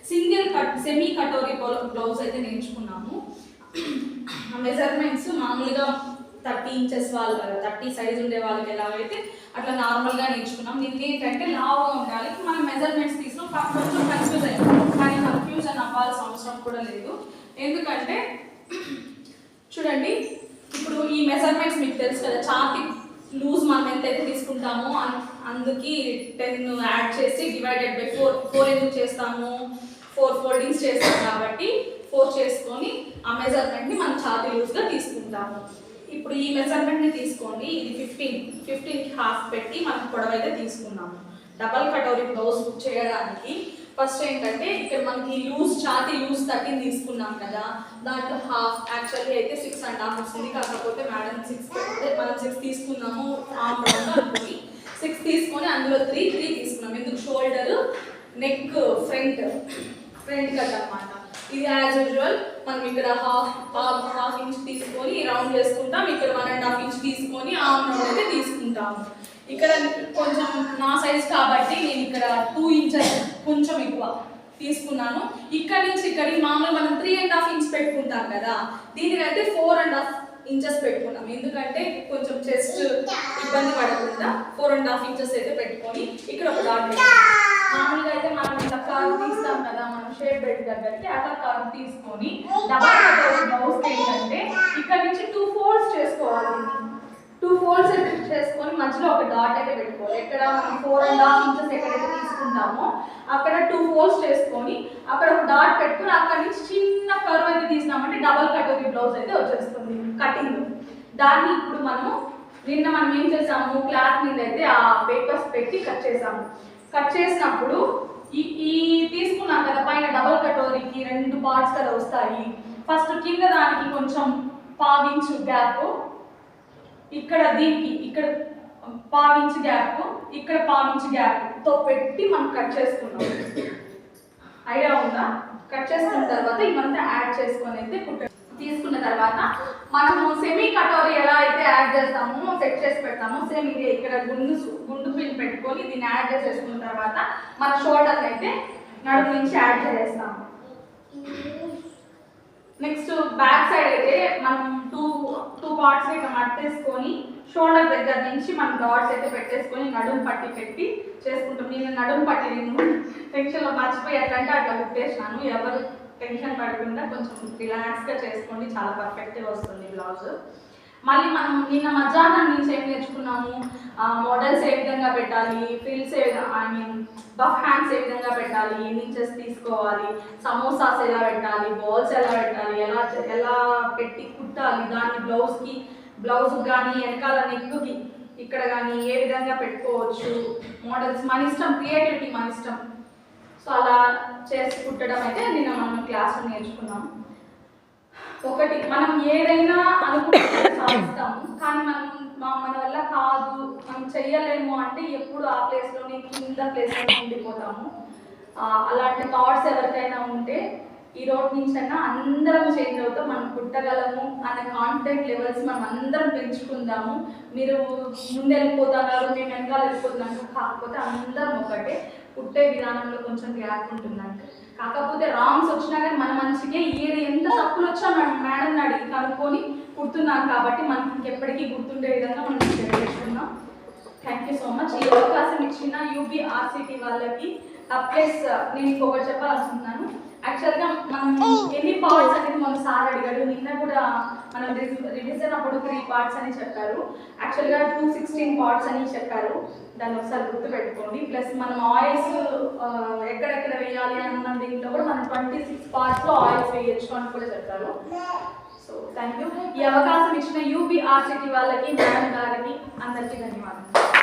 Single cut semi katori blouse అయితే నేర్చుకున్నాము. Measurements మామూలుగా 30 ఇంచెస్ వాళ్ళు 30 సైజ్ ఉండే వాళ్ళకి ఎలాగైతే అట్లా నార్మల్గా నేర్చుకున్నాం. దీనికి ఏంటంటే లావుగా ఉండాలి. మనం మెజర్మెంట్స్ తీసుకున్నాం, కొంచెం కన్ఫ్యూజ్ అయ్యాం. కానీ కన్ఫ్యూజన్ అవ్వాల్సిన అవసరం కూడా లేదు. ఎందుకంటే చూడండి, ఇప్పుడు ఈ మెజర్మెంట్స్ మీకు తెలుసు కదా, ఛాతీ లూజ్ మనం ఎంతైతే తీసుకుంటామో అందుకి 10 యాడ్ చేసి డివైడెడ్ బై 4 ఎందుకు చేస్తాము, 4 ఫోల్డింగ్స్ చేస్తాం కాబట్టి 4 చేసుకొని ఆ మెజర్మెంట్ని మనం ఛాతీ లూజ్గా తీసుకుంటాము. ఇప్పుడు ఈ మెజర్మెంట్ని తీసుకోండి, ఇది 15కి హాఫ్ పెట్టి మనం పొడవైతే తీసుకున్నాము. డబల్ కటోరీ బ్లౌజ్ చేయడానికి ఫస్ట్ ఏంటంటే ఇక్కడ మనకి ఛాతీ లూజ్ 13 తీసుకున్నాం కదా, దాంట్లో హాఫ్ యాక్చువల్లీ అయితే 6.5 వస్తుంది. కాకపోతే మేడం 6 పెడితే మనం 6 తీసుకున్నాము ఆర్మ్ రౌండ్ అనుకుని 6 తీసుకొని అందులో 3 తీసుకున్నాం. ఎందుకు, షోల్డర్ నెక్ ఫ్రంట్ కట్ అన్నమాట. ఇది యాజ్ యూజువల్ మనం ఇక్కడ హాఫ్ ఇంచ్ తీసుకొని రౌండ్ చేసుకుంటాం, ఇక్కడ 1.5 ఇంచ్ తీసుకొని ఆర్మ్ రౌండ్ అయితే తీసుకుంటాము. ఇక్కడ కొంచెం నా సైజ్ కాబట్టి నేను ఇక్కడ 2 ఇంచెస్ కొంచెం ఎక్కువ తీసుకున్నాను. ఇక్కడ నుంచి ఇక్కడికి మామూలుగా మనం 3.5 ఇంచ్ పెట్టుకుంటాం కదా, దీనికైతే 4.5 ఇంచెస్ పెట్టుకున్నాం. ఎందుకంటే కొంచెం చెస్ట్ ఇబ్బంది పడకుండా 4.5 ఇంచెస్ అయితే పెట్టుకొని ఇక్కడ ఒక డాట్ పెట్టుకున్నాం. మామూలుగా అయితే మనం ఇట్లా కర్వ్ తీస్తాం కదా, మనం షేప్ బెల్ట్ దగ్గరికి అట్లా కర్వ్ తీసుకొని డబల్ కటోరీ బ్లౌజ్ ఏంటంటే ఇక్కడ నుంచి 2 ఫోల్డ్స్ చేసుకోవాలి. 2 ఫోల్డ్స్ చేసుకొని మధ్యలో ఒక డాట్ అయితే పెట్టుకోవాలి. ఎక్కడ మనం 4.5 ఇంచెస్ ఎక్కడైతే తీసుకుంటామో అక్కడ 2 ఫోల్డ్స్ చేసుకొని అక్కడ ఒక డాట్ పెట్టుకొని అక్కడ నుంచి చిన్న కర్వ్ అయితే తీసినామంటే డబల్ కటోరీ బ్లౌజ్ అయితే వచ్చేస్తుంది కటింగ్. దాన్ని ఇప్పుడు మనం ఏం చేసాము, క్లాత్ మీద అయితే ఆ పేపర్స్ పెట్టి కట్ చేసాము. కట్ చేసినప్పుడు ఈ తీసుకున్నాం కదా పైన డబల్ కటోరీకి 2 పార్ట్స్ కదా వస్తాయి. ఫస్ట్ కింద దానికి కొంచెం 1/2 ఇంచ్ గ్యాప్, ఇక్కడ దీనికి ఇక్కడ 1/2 ఇంచ్ గ్యాప్, ఇక్కడ 1/2 ఇంచ్ గ్యాప్తో పెట్టి మనం కట్ చేసుకున్నాం. ఐడియా ఉందా? కట్ చేసుకున్న తర్వాత ఇవంతా యాడ్ చేసుకొని అయితే తీసుకున్న తర్వాత మనము సెమీ కటోరీ ఎలా అయితే యాడ్ చేస్తామో సెట్ చేసి పెడతామో సేమ్ ఇది ఇక్కడ గుండు పిన్ పెట్టుకొని దీన్ని యాడ్ చేసేసుకున్న తర్వాత మన షోల్డర్ అయితే నడుము నుంచి యాడ్ చేస్తాము. నెక్స్ట్ బ్యాక్ సైడ్ అయితే మనం టూ పార్ట్స్ ఇట్లా మట్టేసుకొని షోల్డర్ దగ్గర నుంచి మనం డాట్స్ అయితే పెట్టేసుకొని నడుము పట్టి పెట్టి చేసుకుంటాం. నేను నడుము పట్టి టెన్షన్లో మర్చిపోయి ఎట్లంటే అట్లా కుట్టేసినాను. ఎవరు టెన్షన్ పడకుండా కొంచెం రిలాక్స్గా చేసుకోండి, చాలా పర్ఫెక్ట్గా వస్తుంది బ్లౌజ్. మళ్ళీ మనం నిన్న మధ్యాహ్నం నుంచి ఏం నేర్చుకున్నాము, మోడల్స్ ఏ విధంగా పెట్టాలి, ఫ్రిల్స్ బఫ్ హ్యాండ్స్ ఏ విధంగా పెట్టాలి, ఎన్ని ఇంచెస్ తీసుకోవాలి, సమోసాస్ ఎలా పెట్టాలి, బాల్స్ ఎలా పెట్టాలి, ఎలా పెట్టి కుట్టాలి, దాన్ని బ్లౌజ్ కానీ వెనకాల నెక్కి ఇక్కడ కానీ ఏ విధంగా పెట్టుకోవచ్చు, మోడల్స్ మన ఇష్టం, క్రియేటివిటీ మన ఇష్టం. సో అలా చేసి కుట్టడం అయితే నిన్న మనం క్లాస్లో నేర్చుకున్నాం. ఒకటి మనం ఏదైనా అనుకుంటే సాధిస్తాము, కానీ మన వల్ల కాదు, మనం చెయ్యలేము అంటే ఎప్పుడు ఆ ప్లేస్లోనే కింద ప్లేస్లో ఉండిపోతాము. అలాంటి థాట్స్ ఎవరికైనా ఉంటే ఈ రోజు నుంచి అయినా అందరం చేంజ్ అవుతాం, మనం కుట్టగలము అనే కాన్ఫిడెంట్ లెవెల్స్ మనం అందరం పెంచుకుందాము. మీరు ముందెళ్ళిపోతున్నారు, మేము వెనకాల వెళ్ళిపోతున్నాము, కాకపోతే అందరం ఒకటే. కుట్టే విధానంలో కొంచెం గ్యాప్ ఉంటుందంటే, కాకపోతే రాంగ్స్ వచ్చినా కానీ మన మంచిగా ఏది ఎంత తప్పులు వచ్చా మేడం అడిగి కనుక్కొని కుడుతున్నాం కాబట్టి మనకి ఇంకెప్పటికీ గుర్తుండే విధంగా మనం చేసుకున్నాం. Thank you so much. ఈ అవకాశం ఇచ్చిన UBRCT వాళ్ళకి ప్లస్ నేను ఇంకొకటి చెప్పాలనుకుంటున్నాను. యాక్చువల్గా మనం ఎన్ని పార్ట్స్ అనేది మన సార్ అడిగాడు. నిన్న కూడా మనం రివిజన్ అప్పుడు 3 పార్ట్స్ అని చెప్పారు. యాక్చువల్గా 216 పార్ట్స్ అని చెప్పారు. దాన్ని ఒకసారి గుర్తుపెట్టుకోండి. ప్లస్ మనం ఆయిల్స్ ఎక్కడెక్కడ వేయాలి అన్న దీంట్లో కూడా మనం 26 పార్ట్స్లో ఆయిల్స్ వేయచ్చు అని కూడా చెప్పారు. So thank you. ఈ అవకాశం ఇచ్చిన UBRCT వాళ్ళకి, మేడం గారికి అందరికీ ధన్యవాదాలు.